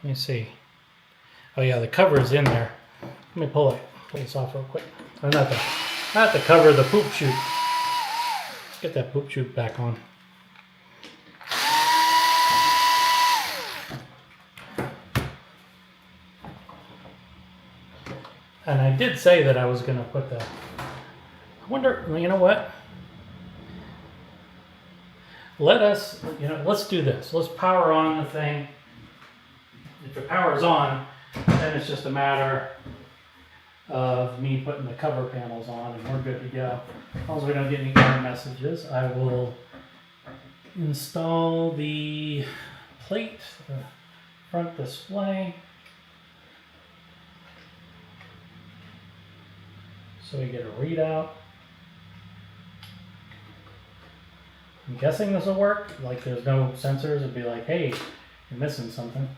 let me see. Oh yeah, the cover is in there. Let me pull this off real quick. Oh, not the cover, the poop chute. Let's get that poop chute back on. And I did say that I was going to put I wonder, you know what? Let's do this. Let's power on the thing. If the power's on, then it's just a matter of me putting the cover panels on and we're good to go. As long as we don't get any error messages, I will install the plate, the front display. So we get a readout. I'm guessing this will work. Like there's no sensors. It'd be like, hey, you're missing something.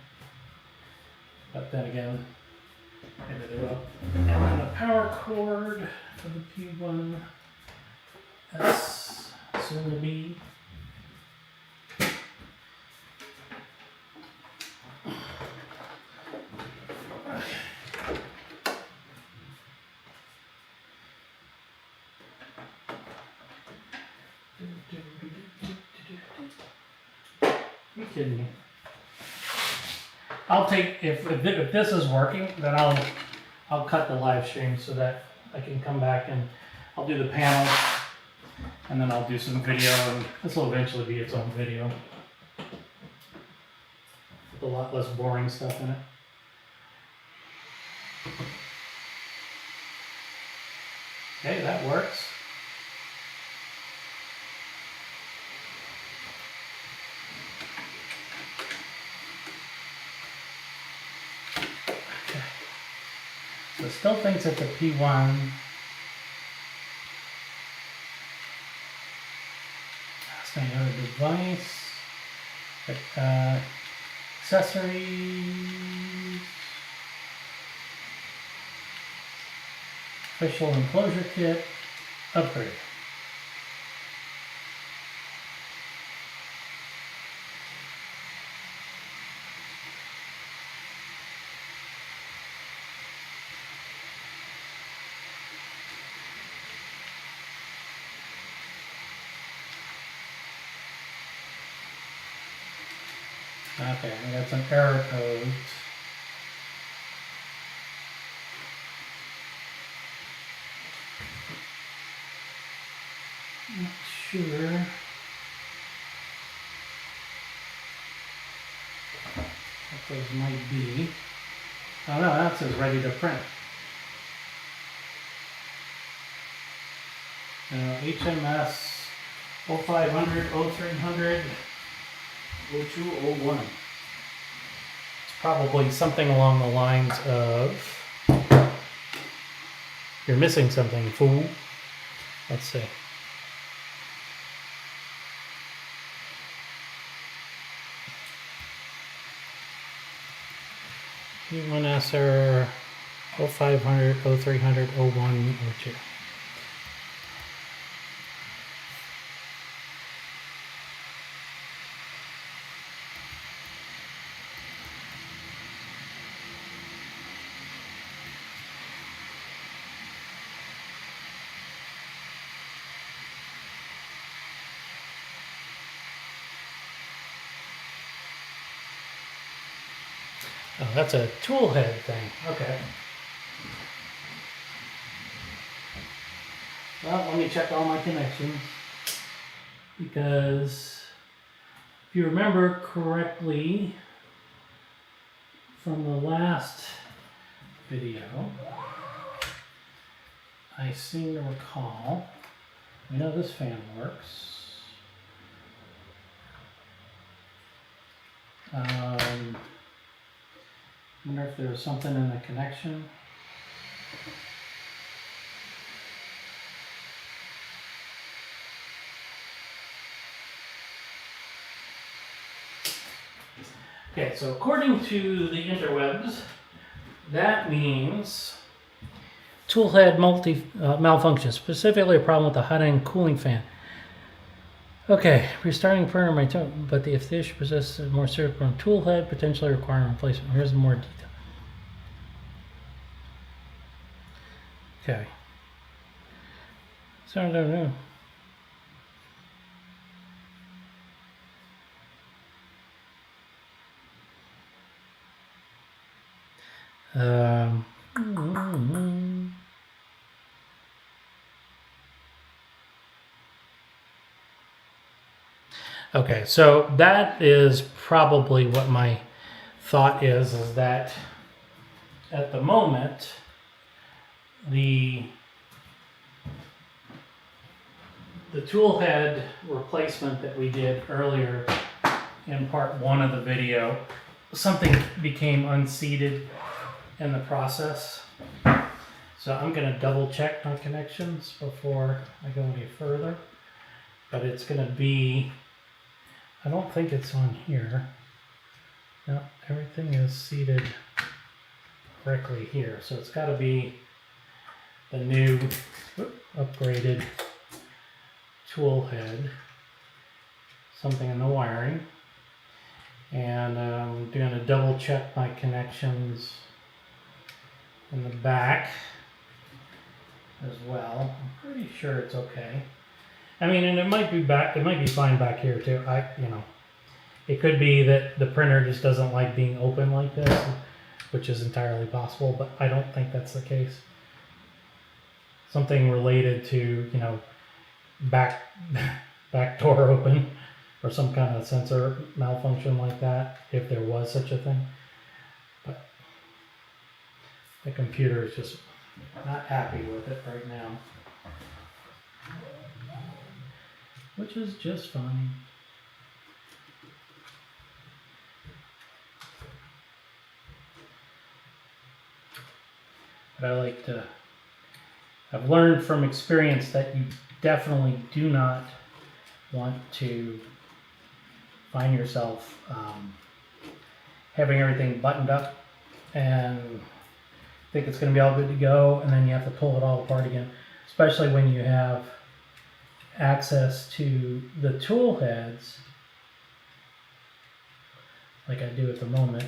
But then again, And then a power cord for the P1S, soon to be. You kidding me? I'll take if this is working, then I'll cut the live stream so that I can come back and I'll do the panels, and then I'll do some video, and this will eventually be its own video with a lot less boring stuff in it. Okay, that works. So it still thinks it's a P1. That's my other device. Accessories. Official enclosure kit. Upgrade. Okay, I got some error codes. Not sure what those might be. Oh no, that says ready to print. HMS 0500, 0300, 0201. It's probably something along the lines of, you're missing something, fool. Let's see. P1S error 0500, 0300, 01, 02. Oh, that's a tool head thing. Okay. Well, let me check all my connections. Because if you remember correctly from the last video, I seem to recall, we know this fan works. I wonder if there was something in the connection. Okay, so according to the interwebs, that means tool head malfunction, specifically a problem with the hot end cooling fan. Okay, restarting printer my tone, but if the issue persists, a more serious problem. Tool head potentially requiring replacement. Here's more detail. Okay. So I don't know. Okay, so that is probably what my thought is that at the moment, the tool head replacement that we did earlier in part 1 of the video, something became unseated in the process. So I'm going to double check my connections before I go any further. But it's going to be, I don't think it's on here. No, everything is seated correctly here. So it's got to be the new upgraded tool head, something in the wiring. And I'm going to double check my connections in the back as well. I'm pretty sure it's okay. I mean, and it might be fine back here too. It could be that the printer just doesn't like being open like this, which is entirely possible, but I don't think that's the case. Something related to, back door open, or some kind of sensor malfunction like that, if there was such a thing. But the computer is just not happy with it right now, which is just fine. But I've learned from experience that you definitely do not want to find yourself having everything buttoned up and think it's going to be all good to go, and then you have to pull it all apart again, especially when you have access to the tool heads like I do at the moment.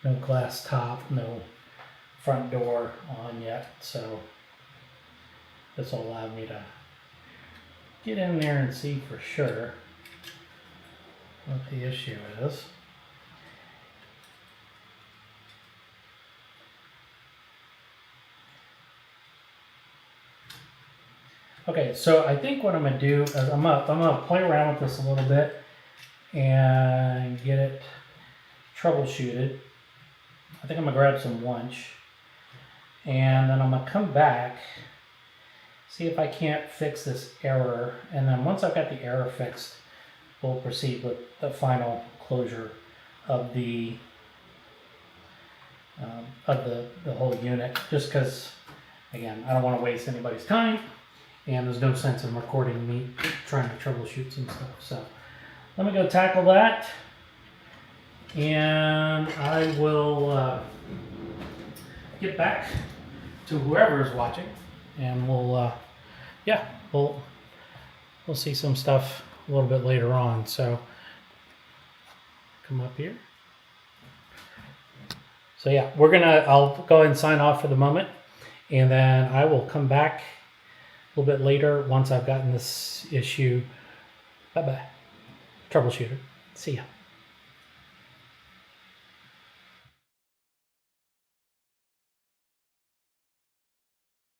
No glass top, no front door on yet, so this will allow me to get in there and see for sure what the issue is. Okay, so I think what I'm gonna do is I'm gonna play around with this a little bit and get it troubleshooted. I think I'm gonna grab some lunch, and then I'm gonna come back, see if I can't fix this error, and then once I've got the error fixed, we'll proceed with the final closure of the whole unit, just because, again, I don't want to waste anybody's time, and there's no sense in recording me trying to troubleshoot some stuff. So let me go tackle that, and I will get back to whoever is watching, and we'll see some stuff a little bit later on. So come up here. So yeah, I'll go ahead and sign off for the moment, and then I will come back a little bit later once I've gotten this issue. Bye-bye. Troubleshooter. See ya.